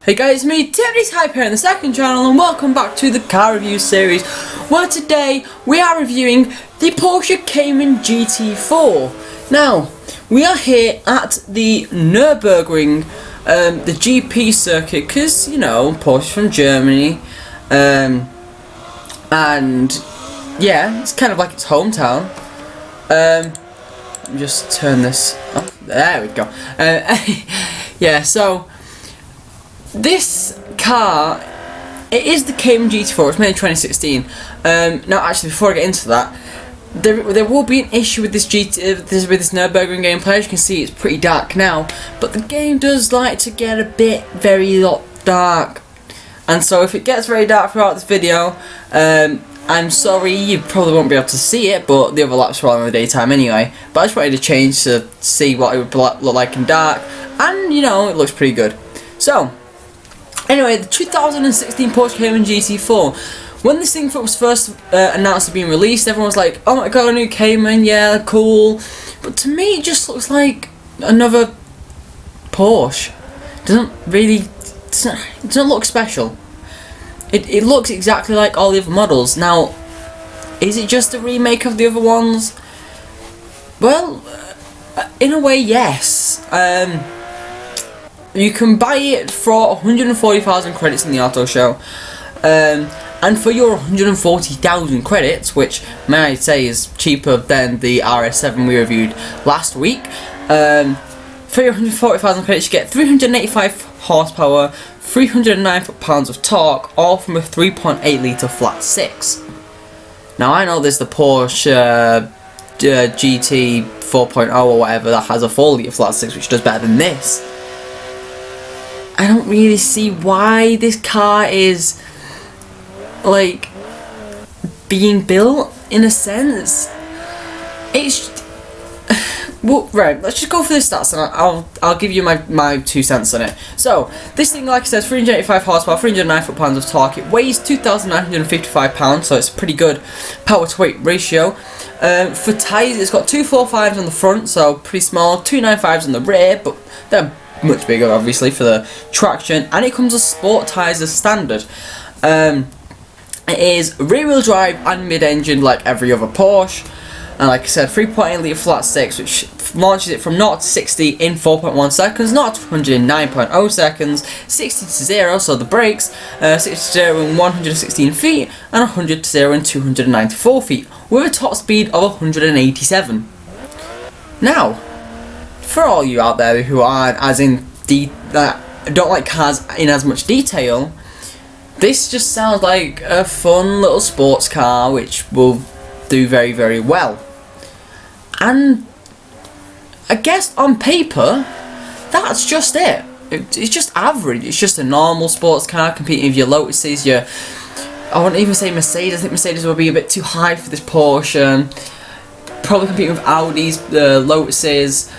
Hey guys, it's me, Timmy's Hype here on the second channel, and welcome back to the car review series, where today we are reviewing the Porsche Cayman GT4. Now, we are here at the Nürburgring, the GP circuit, because, you know, Porsche from Germany, and yeah, it's kind of like its hometown. Let me just turn this off. There we go. Yeah, so this car, it is the Cayman GT4. It's made in 2016. Now, actually, before I get into that, there will be an issue with this with this Nürburgring gameplay. As you can see, it's pretty dark now, but the game does like to get a bit very dark, and so if it gets very dark throughout this video, I'm sorry, you probably won't be able to see it, but the other laps are all in the daytime anyway. But I just wanted to change to see what it would look like in dark, and you know, it looks pretty good. So, anyway, the 2016 Porsche Cayman GT4. When this thing was first announced to being released, everyone was like, "Oh my god, a new Cayman, yeah, cool." But to me, it just looks like another Porsche. It doesn't look special. It looks exactly like all the other models. Now, is it just a remake of the other ones? Well, in a way, yes. You can buy it for 140,000 credits in the auto show, and for your 140,000 credits, which may I say is cheaper than the RS7 we reviewed last week, for your 140,000 credits you get 385 horsepower, 309 foot-pounds of torque, all from a 3.8 litre flat 6. Now, I know there's the Porsche GT 4.0 or whatever that has a 4 litre flat 6, which does better than this. I don't really see why this car is, like, being built, in a sense. It's... well, right, let's just go for the stats, and I'll give you my 2 cents on it. So, this thing, like I said, 385 horsepower, 309 foot-pounds of torque. It weighs 2,955 pounds, so it's a pretty good power-to-weight ratio. For tyres, it's got 245s on the front, so pretty small, 295s on the rear, but they're much bigger, obviously, for the traction, and it comes with sport tyres as standard. It is rear-wheel drive and mid-engine like every other Porsche, and like I said, 3.8 litre flat 6, which launches it from 0 to 60 in 4.1 seconds, 0 to 109.0 seconds, 60 to 0, so the brakes, 60 to 0 in 116 feet, and 100 to 0 in 294 feet, with a top speed of 187. Now, for all you out there who aren't as in don't like cars in as much detail, this just sounds like a fun little sports car which will do very, very well. And I guess on paper, that's just it. It's just average. It's just a normal sports car competing with your Lotuses, I wouldn't even say Mercedes. I think Mercedes would be a bit too high for this Porsche. Probably competing with Audis, Lotuses,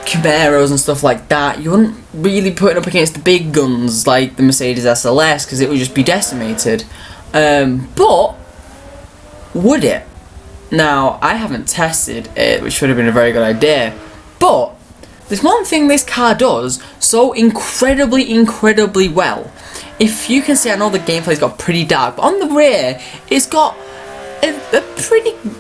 Camaros and stuff like that. You wouldn't really put it up against the big guns like the Mercedes SLS, because it would just be decimated. But would it? Now, I haven't tested it, which would have been a very good idea, but there's one thing this car does so incredibly well. If you can see, I know the gameplay's got pretty dark, but on the rear, it's got a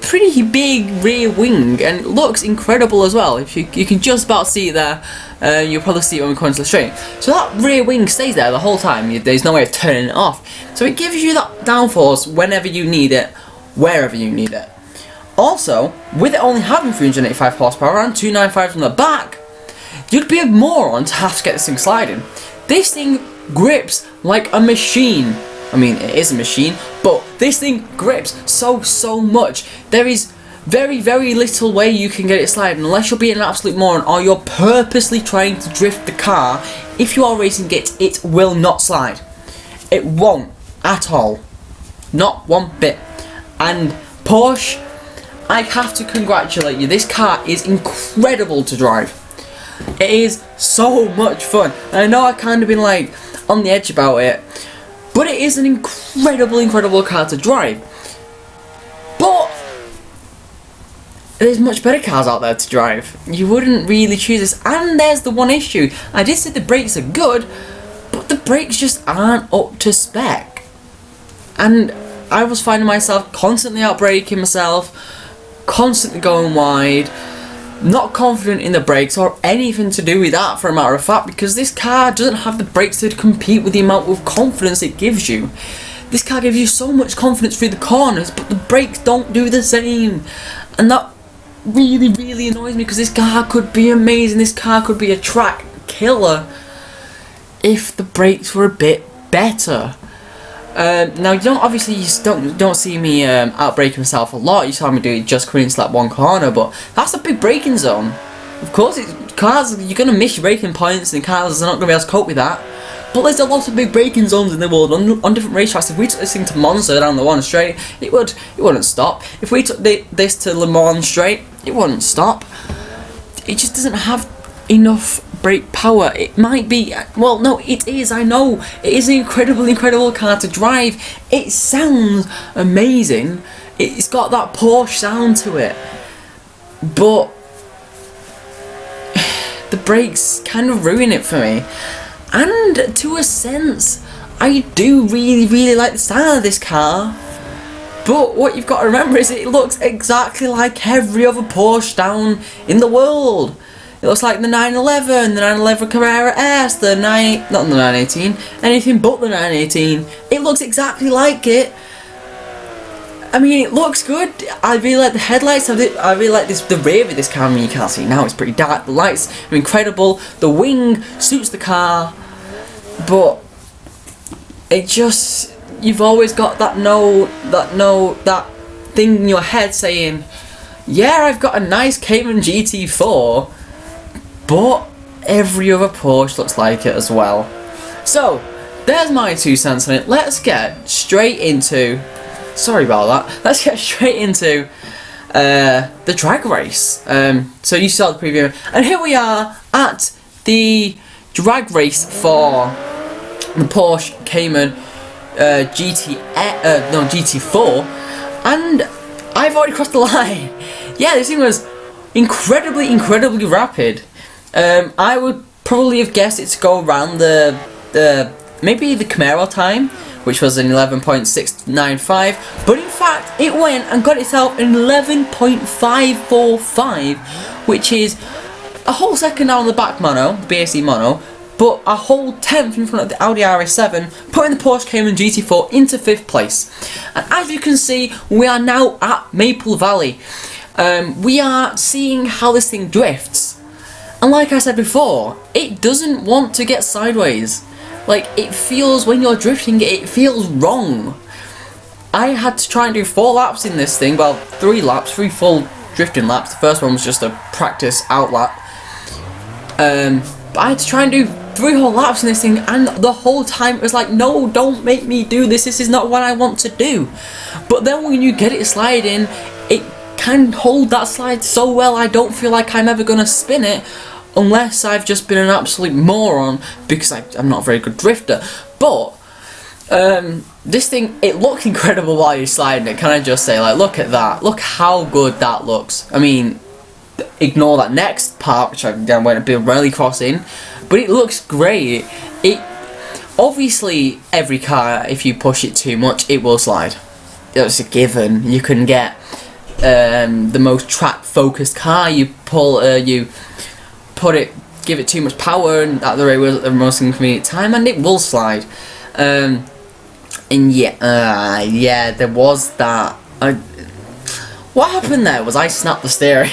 pretty big rear wing, and it looks incredible as well. If you can just about see it there, you'll probably see it when we come into the straight. So that rear wing stays there the whole time. There's no way of turning it off. So it gives you that downforce whenever you need it, wherever you need it. Also, with it only having 385 horsepower and 295 on the back, you'd be a moron to have to get this thing sliding. This thing grips like a machine. I mean, it is a machine, but this thing grips so much. There is very little way you can get it sliding unless you're being an absolute moron or you're purposely trying to drift the car. If you are racing it will not slide. It won't at all. Not one bit. And Porsche, I have to congratulate you. This car is incredible to drive. It is so much fun. And I know I've kind of been like on the edge about it, but it is an incredible car to drive. But there's much better cars out there to drive. You wouldn't really choose this. And there's the one issue. I did say the brakes are good, but the brakes just aren't up to spec. And I was finding myself constantly outbraking myself, constantly going wide, not confident in the brakes or anything to do with that, for a matter of fact, because this car doesn't have the brakes to compete with the amount of confidence it gives you. This car gives you so much confidence through the corners, but the brakes don't do the same. And that really, really annoys me, because this car could be amazing. This car could be a track killer if the brakes were a bit better. Now you don't see me outbraking myself a lot. You saw me do it just coming into that one corner, but that's a big braking zone. Of course, cars, you're gonna miss your braking points, and cars are not gonna be able to cope with that. But there's a lot of big braking zones in the world on different racetracks. If we took this thing to Monza down the one straight, it wouldn't stop. If we took this to Le Mans straight, it wouldn't stop. It just doesn't have enough brake power. It might be, well, no, it is, I know. It is an incredible car to drive. It sounds amazing. It's got that Porsche sound to it. But the brakes kind of ruin it for me. And to a sense, I do really like the style of this car. But what you've got to remember is it looks exactly like every other Porsche down in the world. It looks like the 911, the 911 Carrera S, not the 918, anything but the 918. It looks exactly like it. I mean, it looks good. I really like the headlights. I really like the rear of this car. I mean, you can't see it now, it's pretty dark. The lights are incredible. The wing suits the car. But it just, you've always got that thing in your head saying, yeah, I've got a nice Cayman GT4, but every other Porsche looks like it as well. So, there's my 2 cents on it. Let's get straight into, sorry about that, let's get straight into the drag race. So you saw the preview, and here we are at the drag race for the Porsche Cayman GT4, and I've already crossed the line. Yeah, this thing was incredibly rapid. I would probably have guessed it to go around maybe the Camaro time, which was an 11.695, but in fact it went and got itself an 11.545, which is a whole second down on the back mono, the BSE mono, but a whole 10th in front of the Audi RS7, putting the Porsche Cayman GT4 into 5th place. And as you can see, we are now at Maple Valley. We are seeing how this thing drifts. And like I said before, it doesn't want to get sideways. Like, it feels, when you're drifting, it feels wrong. I had to try and do 4 laps in this thing, well, 3 full drifting laps. The first one was just a practice out lap. But I had to try and do 3 whole laps in this thing, and the whole time it was like, no, don't make me do this, this is not what I want to do. But then when you get it sliding, it can hold that slide so well, I don't feel like I'm ever going to spin it, unless I've just been an absolute moron, because I'm not a very good drifter. But this thing, it looks incredible while you're sliding it, can I just say, like, look at that, look how good that looks. I mean, ignore that next part, which I'm going to be really crossing, but it looks great. It obviously, every car, if you push it too much, it will slide. It's a given. You can get the most track focused car, you give it too much power and at the most inconvenient time, and it will slide. And yeah, there was that. What happened there was I snapped the steering,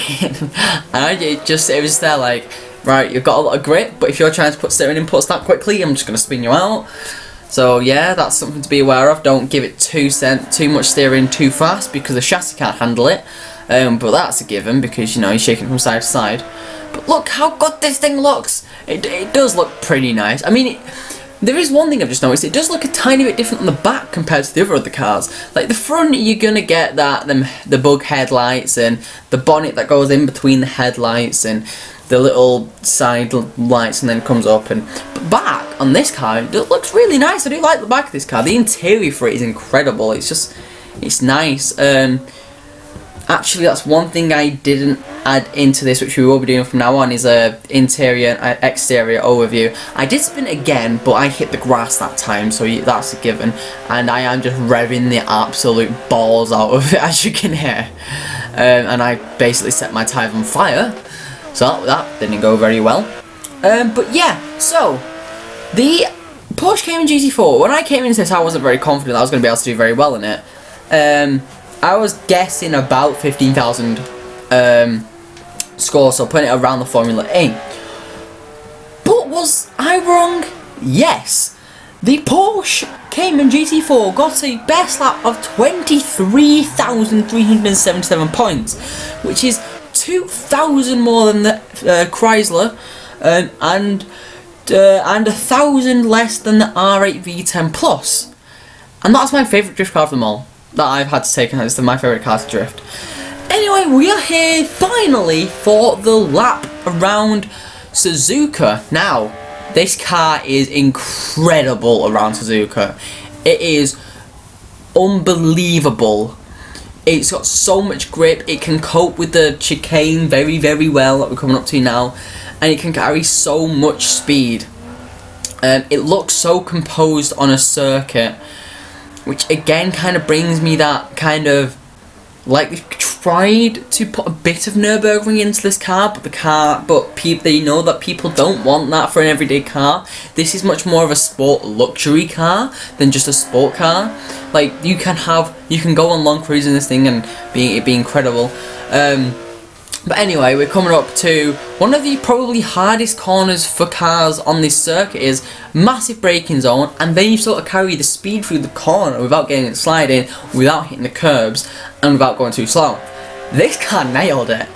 and it was there like, right, you've got a lot of grip, but if you're trying to put steering inputs that quickly, I'm just going to spin you out. So yeah, that's something to be aware of. Don't give it too much steering too fast, because the chassis can't handle it. But that's a given, because, you know, you're shaking it from side to side. But look how good this thing looks. It does look pretty nice. I mean, there is one thing I've just noticed. It does look a tiny bit different on the back compared to the other cars. Like the front, you're gonna get the bug headlights and the bonnet that goes in between the headlights and the little side lights, and then comes up. But back on this car, it looks really nice. I do like the back of this car. The interior for it is incredible. It's nice. Actually, that's one thing I didn't add into this, which we will be doing from now on, is a interior and exterior overview. I did spin it again, but I hit the grass that time, so that's a given. And I am just revving the absolute balls out of it, as you can hear. And I basically set my tyre on fire, so that didn't go very well. But yeah, so the Porsche Cayman GT4. When I came into this, I wasn't very confident I was going to be able to do very well in it. I was guessing about 15,000 score, so putting it around the Formula E. But was I wrong? Yes. The Porsche Cayman GT4 got a best lap of 23,377 points, which is 2,000 more than the Chrysler, and 1,000 less than the R8 V10 Plus. And that's my favourite drift car of them all that I've had to take, and it's my favourite car to drift. Anyway, we are here finally for the lap around Suzuka. Now, this car is incredible around Suzuka. It is unbelievable. It's got so much grip. It can cope with the chicane very, very well that we're coming up to now, and it can carry so much speed. It looks so composed on a circuit, which again kind of brings me that kind of, like, they've tried to put a bit of Nürburgring into this car, but they know that people don't want that for an everyday car. This is much more of a sport luxury car than just a sport car. Like, you can go on long cruises in this thing and it'd be incredible. But anyway, we're coming up to one of the probably hardest corners for cars on this circuit. Is massive braking zone, and then you sort of carry the speed through the corner without getting it sliding, without hitting the curbs, and without going too slow. This car nailed it.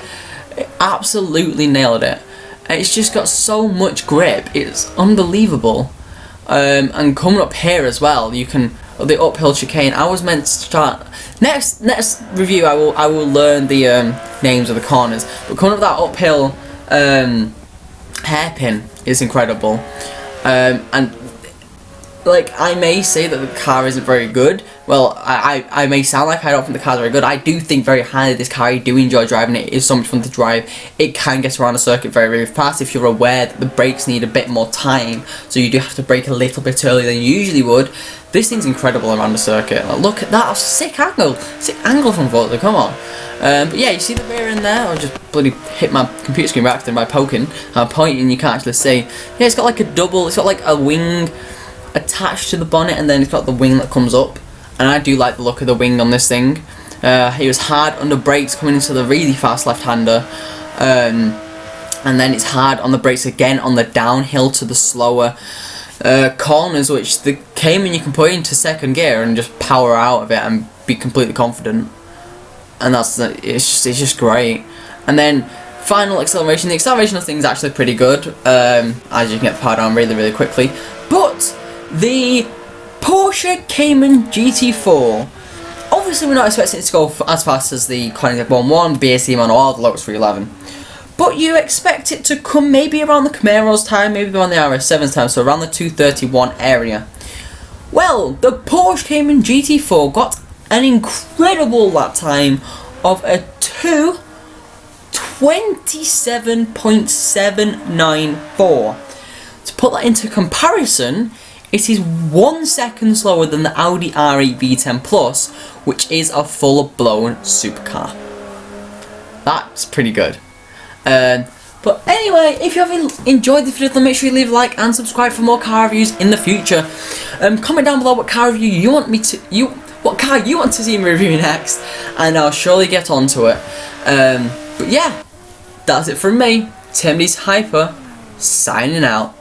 It absolutely nailed it. It's just got so much grip. It's unbelievable. And coming up here as well, you can, the uphill chicane. I was meant to start next review. I will learn the names of the corners. But coming up that uphill hairpin is incredible. And like, I may say that the car isn't very good. Well, I may sound like I don't think the car's very good. I do think very highly of this car. I do enjoy driving it. It is so much fun to drive. It can get around a circuit very, very fast if you're aware that the brakes need a bit more time. So you do have to brake a little bit earlier than you usually would. This thing's incredible around the circuit. Like, look at that, sick angle from Forza, come on. But yeah, you see the rear end there? I just bloody hit my computer screen by accident by poking. I'm pointing, you can't actually see. Yeah, it's got like it's got like a wing attached to the bonnet, and then it's got the wing that comes up. And I do like the look of the wing on this thing. It was hard under brakes coming into the really fast left-hander. And then it's hard on the brakes again on the downhill to the slower corners, which the Cayman you can put into second gear and just power out of it and be completely confident. And it's just great. And then final acceleration. The acceleration of things is actually pretty good, as you can get the power down really, really quickly. But the Porsche Cayman GT4, obviously we're not expecting it to go as fast as the Koenigsegg 1.1, BSE Mono or the Lotus 311. But you expect it to come maybe around the Camaro's time, maybe around the RS7's time, so around the 231 area. Well, the Porsche Cayman GT4 got an incredible lap time of a 2:27.794. To put that into comparison, it is 1 second slower than the Audi R8 V10 Plus, which is a full-blown supercar. That's pretty good. But anyway, if you have enjoyed the video, then make sure you leave a like and subscribe for more car reviews in the future. Comment down below what car review you want what car you want to see me review next, and I'll surely get onto it. But yeah, that's it from me, Tim D's Hyper, signing out.